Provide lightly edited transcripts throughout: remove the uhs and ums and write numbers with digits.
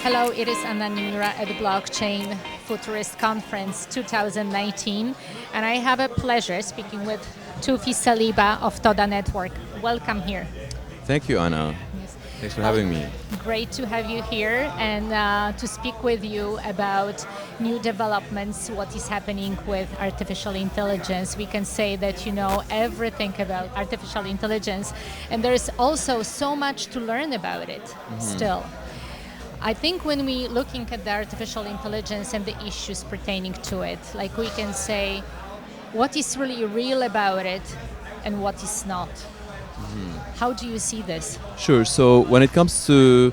Hello, it is Niemira at the Blockchain Futurist Conference 2019, and I have a pleasure speaking with Toufi Saliba of Toda Network. Welcome here. Thank you, Anna. Yes. Thanks for having me. Great to have you here and to speak with you about new developments, what is happening with artificial intelligence. We can say that you know everything about artificial intelligence, and there's also so much to learn about it still. I think when we looking at the artificial intelligence and the issues pertaining to it, like we can say what is really real about it and what is not. How do you see this? Sure. So when it comes to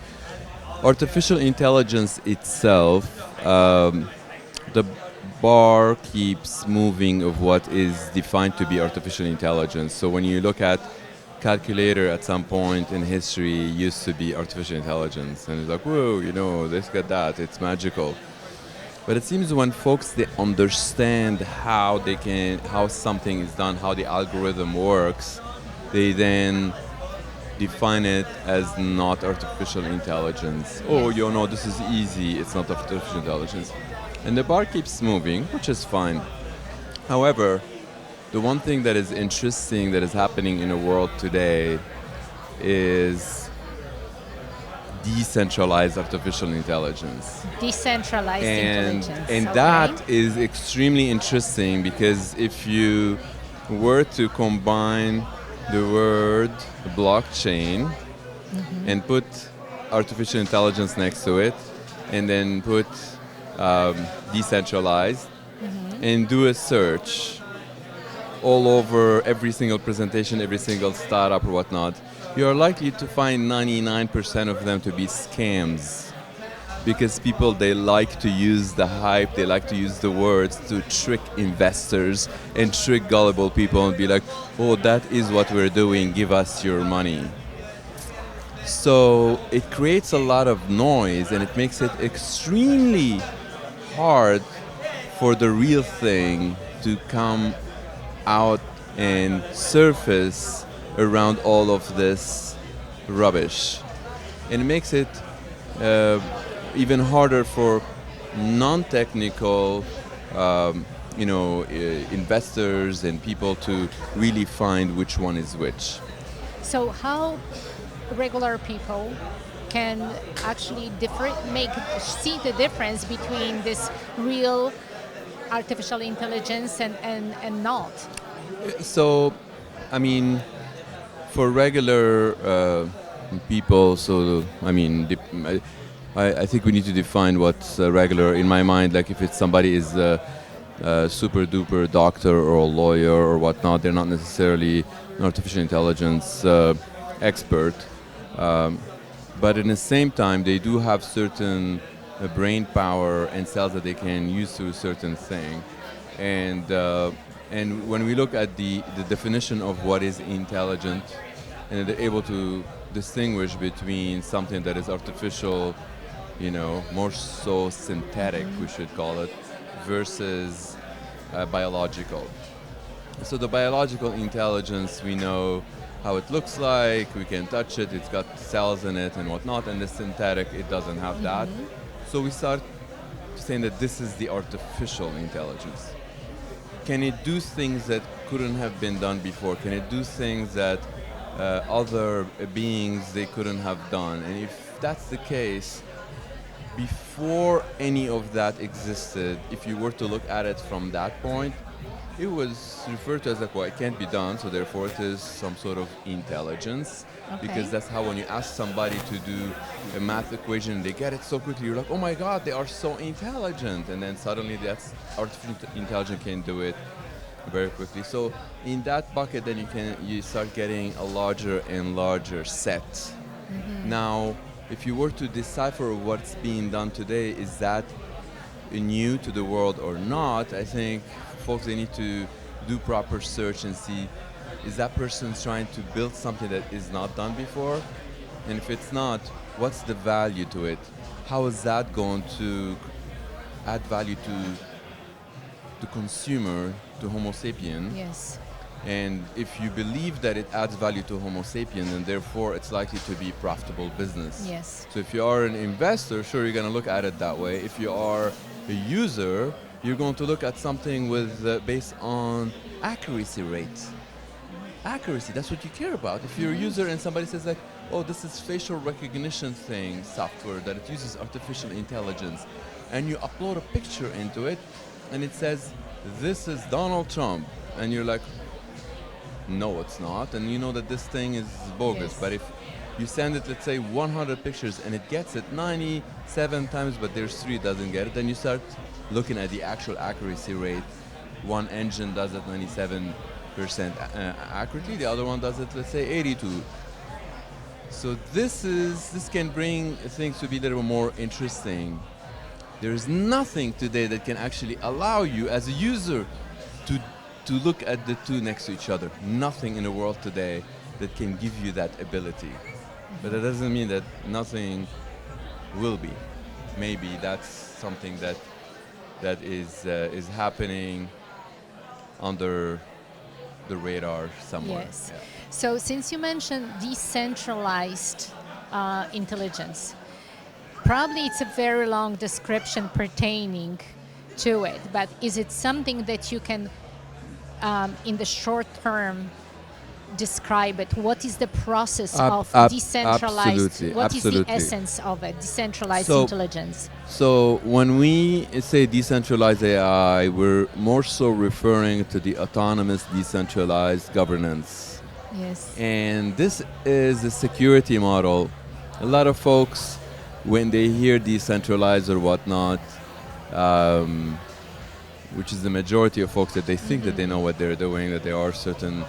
artificial intelligence itself, the bar keeps moving of what is defined to be artificial intelligence. So when you look at calculator at some point in history used to be artificial intelligence, and it's like, whoa, you know, this got that, it's magical. But it seems when folks they understand how something is done, how the algorithm works, they then define it as not artificial intelligence. Oh, you know, this is easy, it's not artificial intelligence. And the bar keeps moving, which is fine. However, the one thing that is interesting that is happening in the world today is decentralized artificial intelligence. Decentralized intelligence. And okay. that is extremely interesting because if you were to combine the word blockchain and put artificial intelligence next to it and then put decentralized and do a search all over every single presentation, every single startup or whatnot, you are likely to find 99% of them to be scams. Because people, they like to use the hype, they like to use the words to trick investors and trick gullible people and be like, oh, that is what we're doing, give us your money. So it creates a lot of noise and it makes it extremely hard for the real thing to come out and surface around all of this rubbish. And it makes it even harder for non-technical investors and people to really find which one is which. So how regular people can actually see the difference between this real artificial intelligence and not? So, I mean, for regular people, I think we need to define what's regular. In my mind, like if it's somebody is a super duper doctor or a lawyer or whatnot, they're not necessarily an artificial intelligence expert. But in the same time, they do have certain brain power and cells that they can use to a certain thing. And when we look at the definition of what is intelligent, and they're able to distinguish between something that is artificial, more so synthetic, we should call it, versus biological. So the biological intelligence, we know how it looks like, we can touch it, it's got cells in it and whatnot, and the synthetic, it doesn't have that. So we start saying that this is the artificial intelligence. Can it do things that couldn't have been done before? Can it do things that other beings, they couldn't have done? And if that's the case, before any of that existed, if you were to look at it from that point, it was referred to as like, well, it can't be done, so therefore it is some sort of intelligence. Okay. Because that's how when you ask somebody to do a math equation, they get it so quickly, you're like, oh my God, they are so intelligent. And then suddenly that's artificial intelligence can do it very quickly. So in that bucket, then you start getting a larger and larger set. Now, if you were to decipher what's being done today, is that new to the world or not, I think folks, they need to do proper search and see, is that person trying to build something that is not done before? And if it's not, what's the value to it? How is that going to add value to the consumer, to Homo sapien? Yes. And if you believe that it adds value to Homo sapiens, and therefore it's likely to be profitable business. Yes. So if you are an investor, sure, you're going to look at it that way. If you are a user, you're going to look at something with based on accuracy rate. Accuracy, that's what you care about. If you're a user and somebody says like, oh, this is facial recognition thing, software, that it uses artificial intelligence, and you upload a picture into it, and it says, this is Donald Trump, and you're like, no, it's not, and you know that this thing is bogus. Yes. But if you send it, let's say 100 pictures, and it gets it 97 times, but there's 3 doesn't get it, then you start looking at the actual accuracy rate. One engine does it 97% accurately, the other one does it, let's say 82. So this can bring things to be a little more interesting. There is nothing today that can actually allow you as a user to look at the two next to each other. Nothing in the world today that can give you that ability. But that doesn't mean that nothing will be. Maybe that's something that is happening under the radar somewhere. Yes. Yeah. So since you mentioned decentralized intelligence, probably it's a very long description pertaining to it, but is it something that you can, in the short term, describe it? What is the process of decentralized? Absolutely, What is the absolutely. essence of it? Decentralized So- intelligence. So when we say decentralized AI, we're more so referring to the autonomous decentralized governance. Yes. And this is a security model. A lot of folks, when they hear decentralized or whatnot, which is the majority of folks that they think that they know what they're doing, that they are certain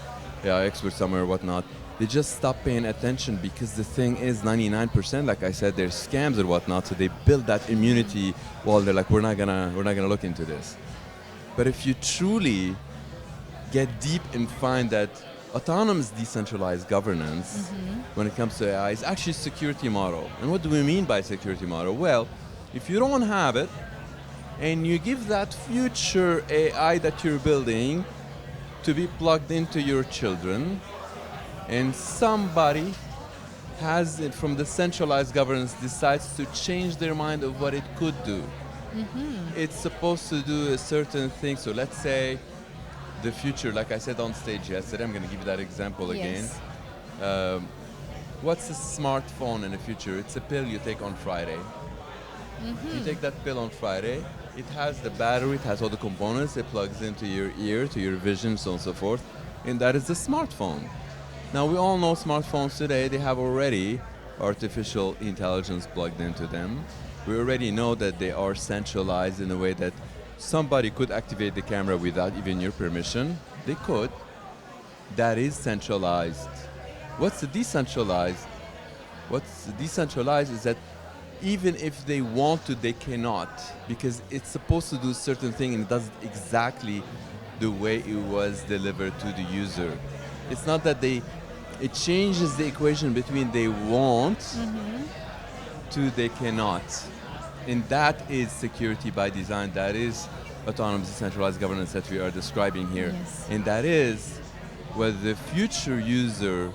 experts somewhere or whatnot, they just stop paying attention because the thing is 99%, like I said, there's scams or whatnot, so they build that immunity while they're like, we're not gonna look into this. But if you truly get deep and find that autonomous decentralized governance, when it comes to AI, is actually a security model. And what do we mean by security model? Well, if you don't have it, and you give that future AI that you're building to be plugged into your children, and somebody has it from the centralized governance decides to change their mind of what it could do. It's supposed to do a certain thing. So let's say the future, like I said on stage yesterday, I'm going to give you that example again. Yes. What's a smartphone in the future? It's a pill you take on Friday. You take that pill on Friday, it has the battery, it has all the components, it plugs into your ear, to your vision, so on and so forth, and that is the smartphone. Now we all know smartphones today, they have already artificial intelligence plugged into them. We already know that they are centralized in a way that somebody could activate the camera without even your permission. They could. That is centralized. What's the decentralized? What's decentralized is that even if they want to, they cannot, because it's supposed to do a certain thing and it does it exactly the way it was delivered to the user. It's not that it changes the equation between they want to they cannot. And that is security by design. That is autonomous decentralized governance that we are describing here. Yes. And that is what the future user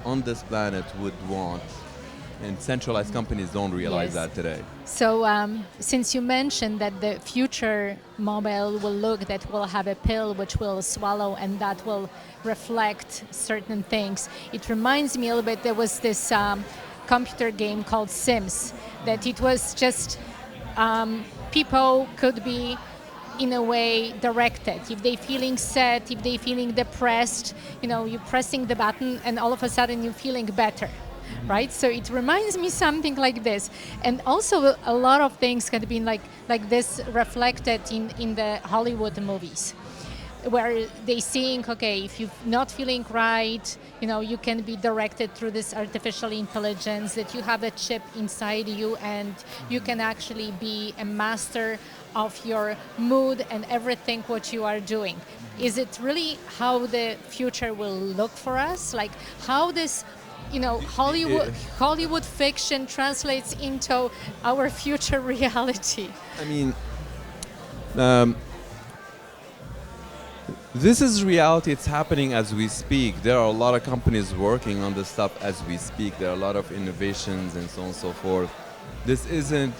on this planet would want. And centralized companies don't realize Yes. that today. So since you mentioned that the future mobile will look that will have a pill which will swallow and that will reflect certain things, it reminds me a little bit, there was this computer game called Sims, that it was just people could be in a way directed. If they feeling sad, if they feeling depressed, you're pressing the button and all of a sudden you're feeling better. Right, so it reminds me something like this, and also a lot of things have been like this reflected in the Hollywood movies, where they saying, okay, if you're not feeling right, you can be directed through this artificial intelligence, that you have a chip inside you, and you can actually be a master of your mood and everything what you are doing. Is it really how the future will look for us? Like how this Hollywood fiction translates into our future reality? I mean, This is reality. It's happening as we speak. There are a lot of companies working on this stuff as we speak. There are a lot of innovations and so on and so forth. This isn't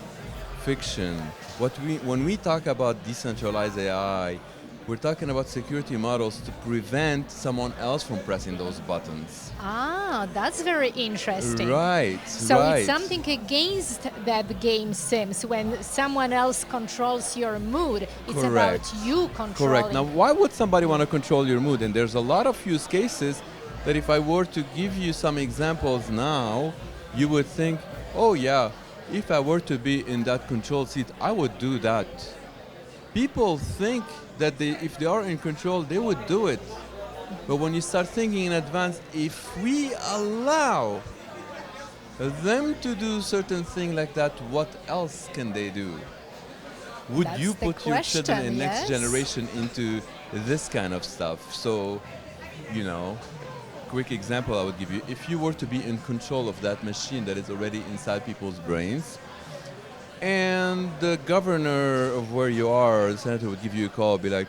fiction. When we talk about decentralized AI, we're talking about security models to prevent someone else from pressing those buttons. Ah, that's very interesting. Right. So right. it's something against that game sims. When someone else controls your mood, it's Correct. about you controlling. Correct. Now, why would somebody want to control your mood? And there's a lot of use cases that if I were to give you some examples now, you would think, oh yeah, if I were to be in that control seat, I would do that. People think that if they are in control, they would do it. But when you start thinking in advance, if we allow them to do certain thing like that, what else can they do? Would That's you the put your children and question, next yes. generation into this kind of stuff? So, quick example I would give you. If you were to be in control of that machine that is already inside people's brains, and the governor of where you are, the senator would give you a call, be like,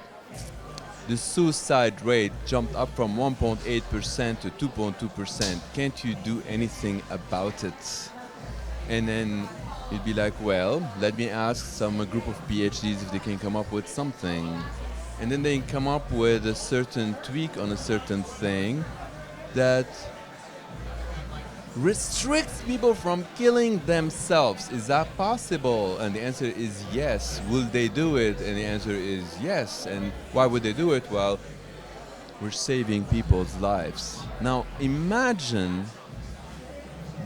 the suicide rate jumped up from 1.8% to 2.2%. Can't you do anything about it? And then you'd be like, well, let me ask some group of PhDs if they can come up with something. And then they come up with a certain tweak on a certain thing that restricts people from killing themselves. Is that possible? And the answer is yes. Will they do it? And the answer is yes. And why would they do it? Well, we're saving people's lives. Now imagine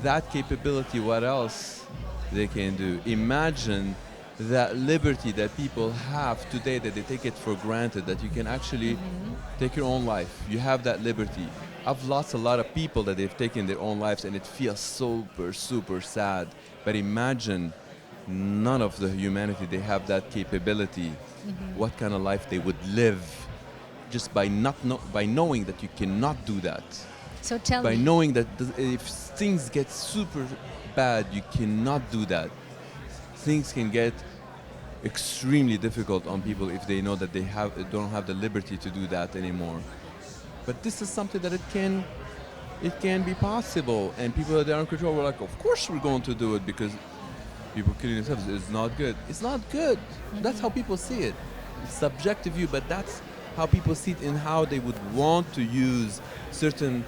that capability, what else they can do. Imagine that liberty that people have today, that they take it for granted, that you can actually take your own life. You have that liberty. I've lost a lot of people that they've taken their own lives, and it feels super, super sad. But imagine none of the humanity, they have that capability. What kind of life they would live just by by knowing that you cannot do that. So tell By me, knowing that if things get super bad, you cannot do that. Things can get extremely difficult on people if they know that they don't have the liberty to do that anymore. But this is something that it can be possible, and people that are in control were like, of course we're going to do it, because people killing themselves is not good. It's not good. That's how people see it. It's subjective view, but that's how people see it, and how they would want to use certain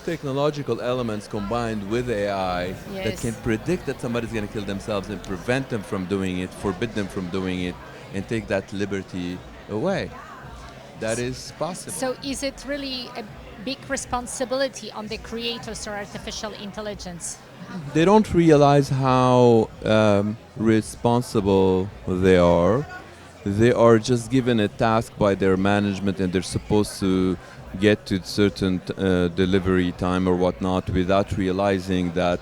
technological elements combined with AI that Yes. can predict that somebody's going to kill themselves and prevent them from doing it, forbid them from doing it, and take that liberty away. That is possible. So is it really a big responsibility on the creators of artificial intelligence? They don't realize how responsible they are. They are just given a task by their management, and they're supposed to get to certain delivery time or whatnot, without realizing that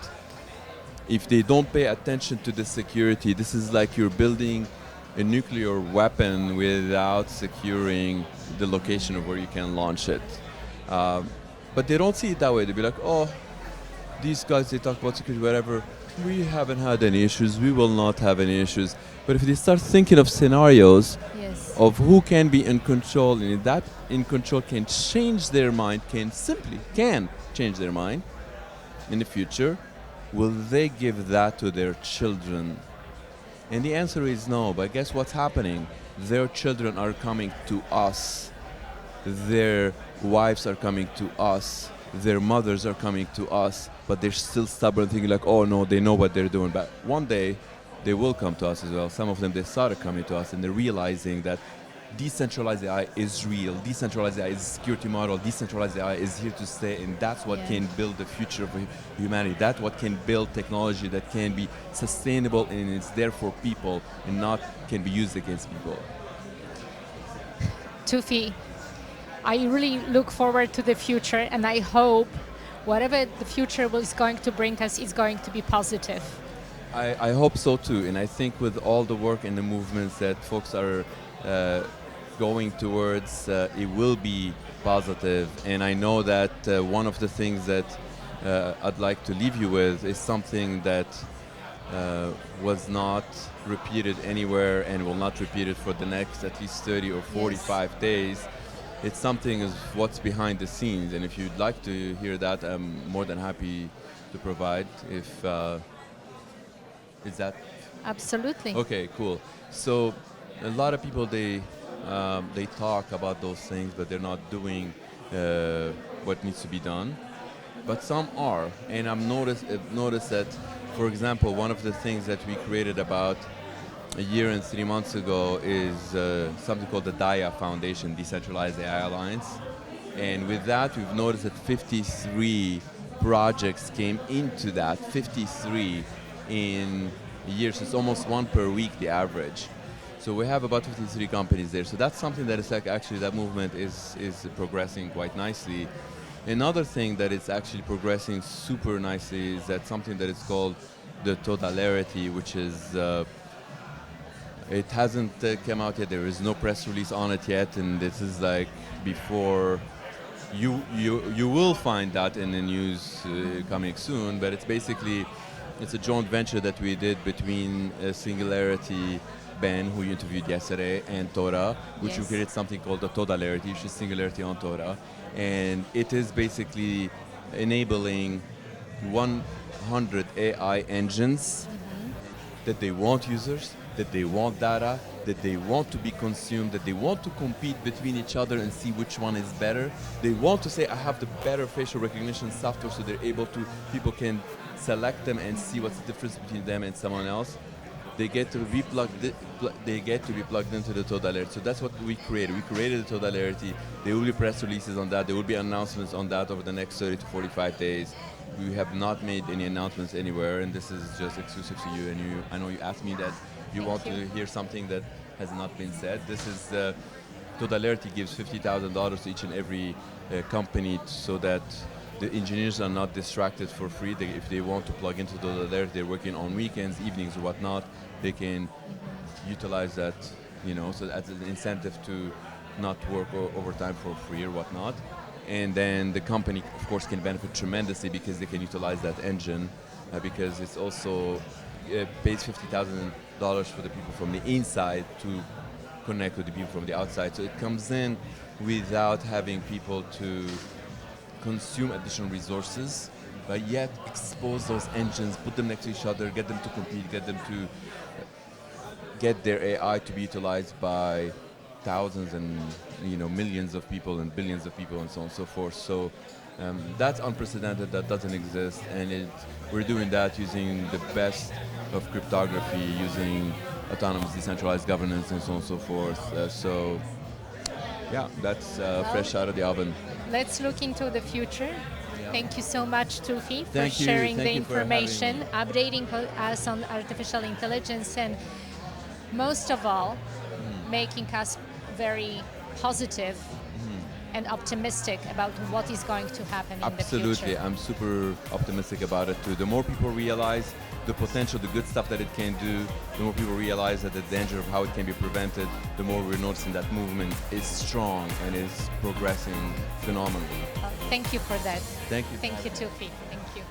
if they don't pay attention to the security, this is like you're building a nuclear weapon without securing the location of where you can launch it. But they don't see it that way. They'll be like, oh, these guys, they talk about security, whatever. We haven't had any issues. We will not have any issues. But if they start thinking of scenarios Yes. of who can be in control, and that in control can change their mind, can change their mind in the future, will they give that to their children? And the answer is no. But guess what's happening? Their children are coming to us. Their wives are coming to us. Their mothers are coming to us. But they're still stubborn, thinking like, oh no, they know what they're doing. But one day, they will come to us as well. Some of them, they started coming to us, and they're realizing that decentralized AI is real. Decentralized AI is a security model. Decentralized AI is here to stay, and that's what can build the future of humanity. That's what can build technology that can be sustainable, and it's there for people, and not can be used against people. Toufi, I really look forward to the future, and I hope whatever the future is going to bring us is going to be positive. I hope so too, and I think with all the work and the movements that folks are going towards, it will be positive. And I know that one of the things that I'd like to leave you with is something that was not repeated anywhere and will not repeat it for the next at least 30 or 45 days. it's something is what's behind the scenes. And if you'd like to hear that, I'm more than happy to provide. If is that Absolutely. okay? Cool. So a lot of people they talk about those things, but they're not doing what needs to be done. But some are, and I've noticed that, for example, one of the things that we created about a year and 3 months ago is something called the DAIA Foundation, Decentralized AI Alliance. And with that, we've noticed that 53 projects came into that, 53 in a year, so it's almost one per week, the average. So we have about 53 companies there. So that's something that is like actually that movement is progressing quite nicely. Another thing that is actually progressing super nicely is that something that is called the Totalarity, which is it hasn't come out yet. There is no press release on it yet, and this is like before you will find that in the news coming soon. But it's a joint venture that we did between Singularity, Ben, who you interviewed yesterday, and Toda, which we created something called the Todalarity, which is Singularity on Toda. And it is basically enabling 100 AI engines that they want users, that they want data, that they want to be consumed, that they want to compete between each other and see which one is better. They want to say, I have the better facial recognition software, so they're able to, people can select them and see what's the difference between them and someone else. They get to be plugged into the Todalarity. So that's what we created. We created the Todalarity. There will be press releases on that. There will be announcements on that over the next 30 to 45 days. We have not made any announcements anywhere, and this is just exclusive to you. And I know you asked me that you want to hear something that has not been said. This is Todalarity gives $50,000 to each and every company so that the engineers are not distracted for free. If they want to plug into Todalarity, they're working on weekends, evenings, or whatnot. They can utilize that, so as an incentive to not work overtime for free or whatnot. And then the company, of course, can benefit tremendously because they can utilize that engine because it's also pays $50,000 for the people from the inside to connect with the people from the outside. So it comes in without having people to consume additional resources, but yet expose those engines, put them next to each other, get them to compete, get them to get their AI to be utilized by thousands and millions of people and billions of people and so on and so forth. So that's unprecedented. That doesn't exist, and we're doing that using the best of cryptography, using autonomous decentralized governance and so on and so forth. So yeah, that's fresh out of the oven. Let's look into the future. Thank you so much, Toufi, for Thank you. sharing Thank the you for information, updating us on artificial intelligence, and most of all, making us very positive and optimistic about what is going to happen in the future. Absolutely, I'm super optimistic about it too. The more people realize the potential, the good stuff that it can do, the more people realize that the danger of how it can be prevented, the more we're noticing that movement is strong and is progressing phenomenally. Thank you for that. Thank you. Thank you, Toufi. Thank you.